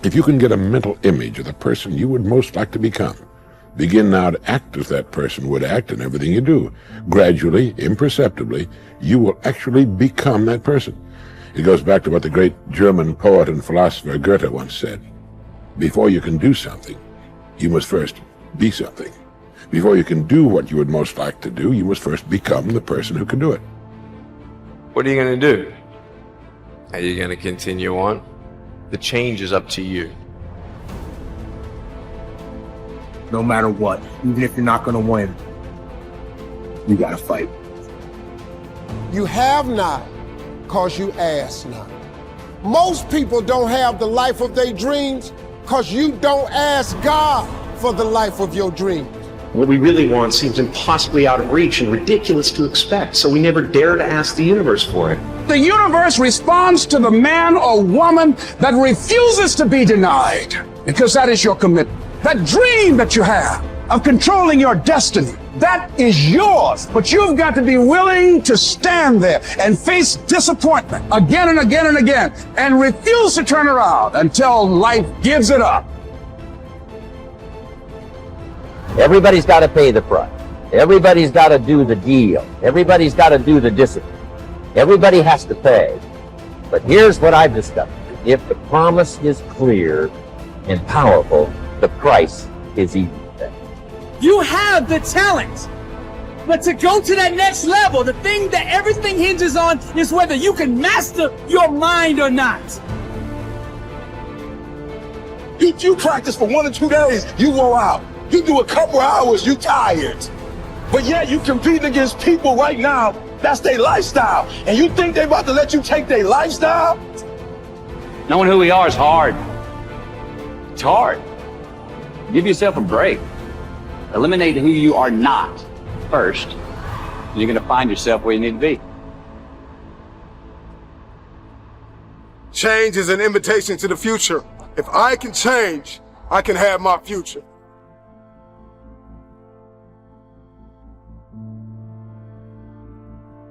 If you can get a mental image of the person you would most like to become, begin now to act as that person would act in everything you do. Gradually, imperceptibly, you will actually become that person. It goes back to what the great German poet and philosopher Goethe once said. Before you can do something, you must first be something. Before you can do what you would most like to do, you must first become the person who can do it. What are you going to do? Are you going to continue on? The change is up to you. No matter what, even if you're not going to win, you got to fight. You have not, because you ask not. Most people don't have the life of their dreams because you don't ask God for the life of your dreams. What we really want seems impossibly out of reach and ridiculous to expect, so we never dare to ask the universe for it. The universe responds to the man or woman that refuses to be denied, because that is your commitment. That dream that you have of controlling your destiny, that is yours. But you've got to be willing to stand there and face disappointment again and again and again and refuse to turn around until life gives it up. Everybody's got to pay the price. Everybody's got to do the deal. Everybody's got to do the discipline. Everybody has to pay. But here's what I've discovered. If the promise is clear and powerful, the price is easy to pay. You have the talent, but to go to that next level, the thing that everything hinges on is whether you can master your mind or not. You practice for 1 or 2 days, you wore out. You do a couple hours, you tired. But yet you competing against people right now, that's their lifestyle. And you think they about to let you take their lifestyle? Knowing who we are is hard. It's hard. Give yourself a break. Eliminate who you are not first. And you're going to find yourself where you need to be. Change is an invitation to the future. If I can change, I can have my future.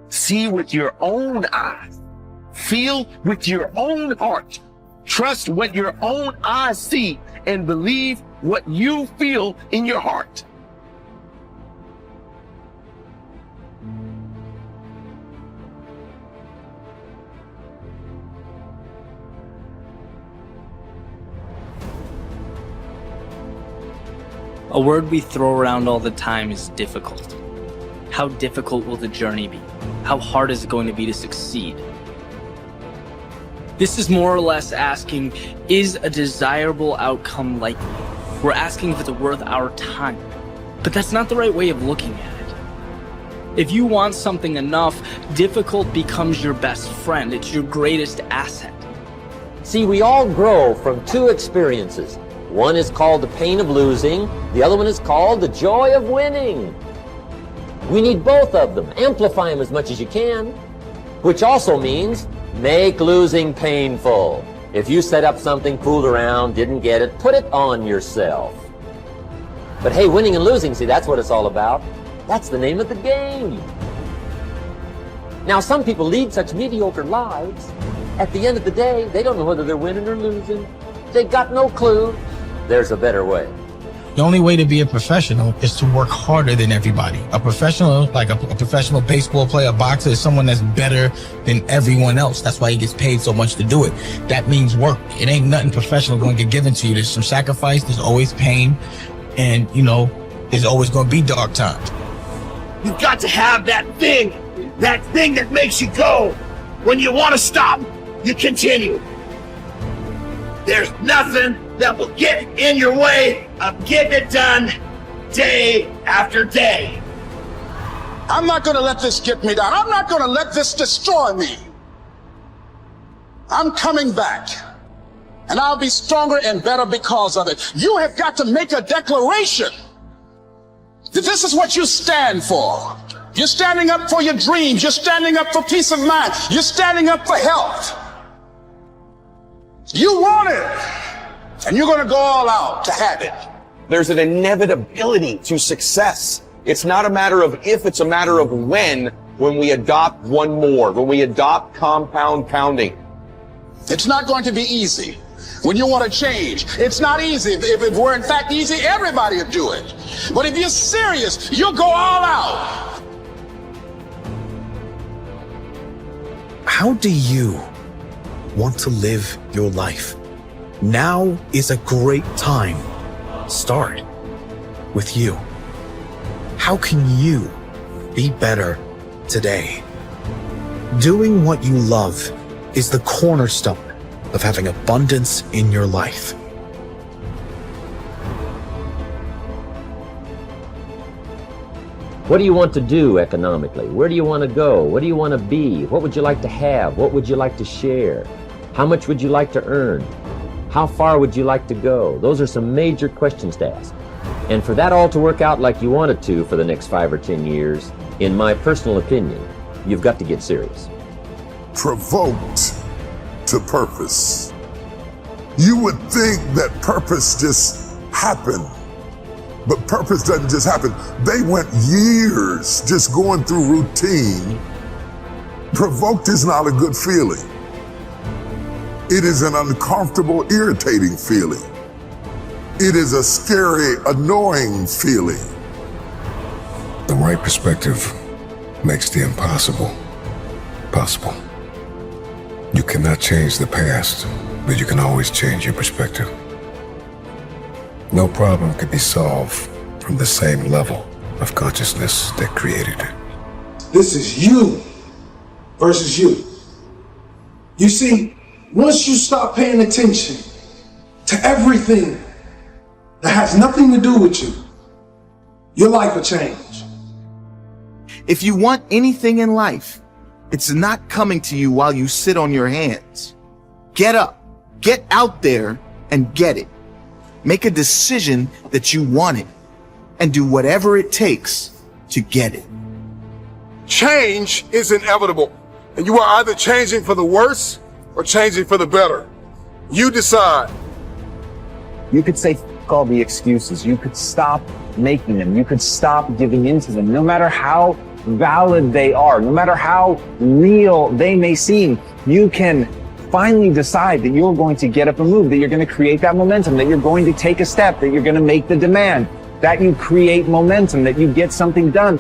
See with your own eyes. Feel with your own heart. Trust what your own eyes see and believe what you feel in your heart. A word we throw around all the time is difficult. How difficult will the journey be? How hard is it going to be to succeed? This is more or less asking, is a desirable outcome likely? We're asking if it's worth our time. But that's not the right way of looking at it. If you want something enough, difficult becomes your best friend. It's your greatest asset. See, we all grow from 2 experiences. One is called the pain of losing. The other one is called the joy of winning. We need both of them. Amplify them as much as you can, which also means make losing painful. If you set up something, fooled around, didn't get it, put it on yourself. But hey, winning and losing, see, that's what it's all about. That's the name of the game. Now, some people lead such mediocre lives. At the end of the day, they don't know whether they're winning or losing. They got no clue. There's a better way. The only way to be a professional is to work harder than everybody. A professional, like a professional baseball player, a boxer, is someone that's better than everyone else. That's why he gets paid so much to do it. That means work. It ain't nothing professional going to get given to you. There's some sacrifice, there's always pain, and, you know, there's always going to be dark times. You've got to have that thing that makes you go. When you want to stop, you continue. There's nothing that will get in your way of getting it done day after day. I'm not going to let this get me down. I'm not going to let this destroy me. I'm coming back, and I'll be stronger and better because of it. You have got to make a declaration that this is what you stand for. You're standing up for your dreams. You're standing up for peace of mind. You're standing up for health. You want it, and you're going to go all out to have it. There's an inevitability to success. It's not a matter of if, it's a matter of when we adopt one more, when we adopt compound pounding. It's not going to be easy. When you want to change, it's not easy. If it were in fact easy, everybody would do it. But if you're serious, you'll go all out. How do you want to live your life? Now is a great time. Start with you. How can you be better today? Doing what you love is the cornerstone of having abundance in your life. What do you want to do economically? Where do you want to go? What do you want to be? What would you like to have? What would you like to share? How much would you like to earn? How far would you like to go? Those are some major questions to ask. And for that all to work out like you want it to for the next 5 or 10 years, in my personal opinion, you've got to get serious. Provoked to purpose. You would think that purpose just happened, but purpose doesn't just happen. They went years just going through routine. Provoked is not a good feeling. It is an uncomfortable, irritating feeling. It is a scary, annoying feeling. The right perspective makes the impossible possible. You cannot change the past, but you can always change your perspective. No problem can be solved from the same level of consciousness that created it. This is you versus you. You see, once you stop paying attention to everything that has nothing to do with you, your life will change. If you want anything in life, it's not coming to you while you sit on your hands. Get up, get out there and get it. Make a decision that you want it and do whatever it takes to get it. Change is inevitable, and you are either changing for the worse or changing for the better. You decide. You could say all the excuses. You could stop making them. You could stop giving in to them. No matter how valid they are, no matter how real they may seem, you can finally decide that you're going to get up and move, that you're going to create that momentum, that you're going to take a step, that you're going to make the demand, that you create momentum, that you get something done.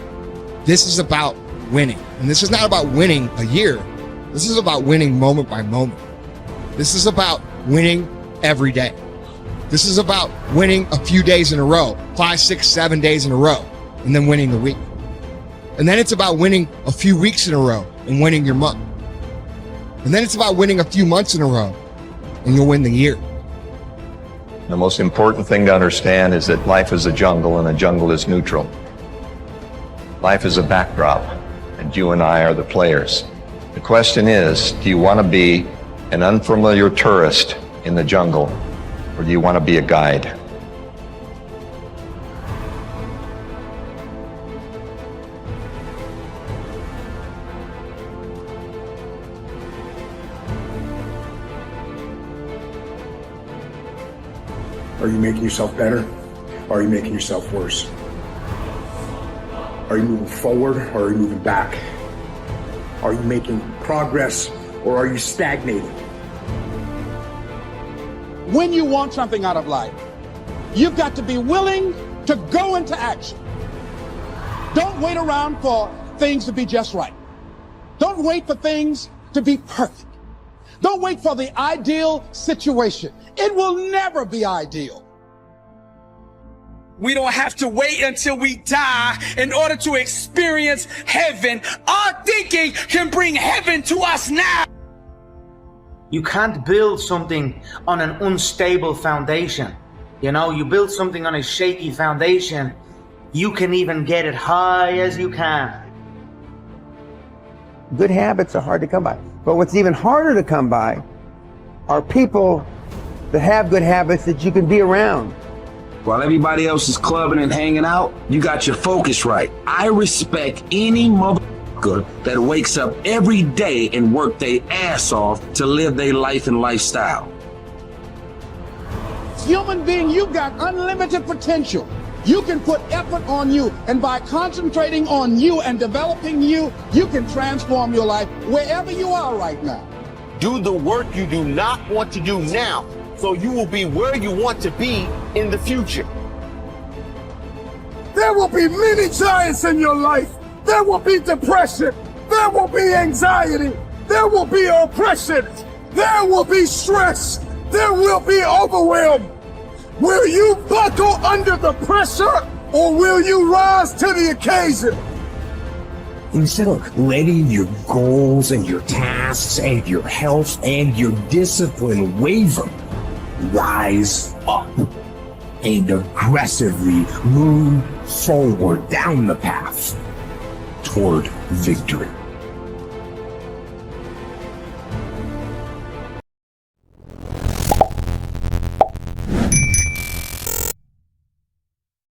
This is about winning. And this is not about winning a year. This is about winning moment by moment. This is about winning every day. This is about winning a few days in a row, 5, 6, 7 days in a row, and then winning the week. And then it's about winning a few weeks in a row and winning your month. And then it's about winning a few months in a row and you'll win the year. The most important thing to understand is that life is a jungle and a jungle is neutral. Life is a backdrop and you and I are the players. The question is, do you want to be an unfamiliar tourist in the jungle or do you want to be a guide? Are you making yourself better? Or are you making yourself worse? Are you moving forward or are you moving back? Are you making progress or are you stagnating? When you want something out of life, you've got to be willing to go into action. Don't wait around for things to be just right. Don't wait for things to be perfect. Don't wait for the ideal situation. It will never be ideal. We don't have to wait until we die in order to experience heaven. Our thinking can bring heaven to us now. You can't build something on an unstable foundation. You know, you build something on a shaky foundation, you can even get it high as you can. Good habits are hard to come by. But what's even harder to come by are people that have good habits that you can be around. While everybody else is clubbing and hanging out, you got your focus right. I respect any motherfucker that wakes up every day and work their ass off to live their life and lifestyle. Human being, you've got unlimited potential. You can put effort on you, and by concentrating on you and developing you, you can transform your life wherever you are right now. Do the work you do not want to do now. so you will be where you want to be in the future. There will be many giants in your life. There will be depression. There will be anxiety. There will be oppression. There will be stress. There will be overwhelm. Will you buckle under the pressure, or will you rise to the occasion? Instead of letting your goals and your tasks and your health and your discipline waver, rise up and aggressively move forward down the path toward victory.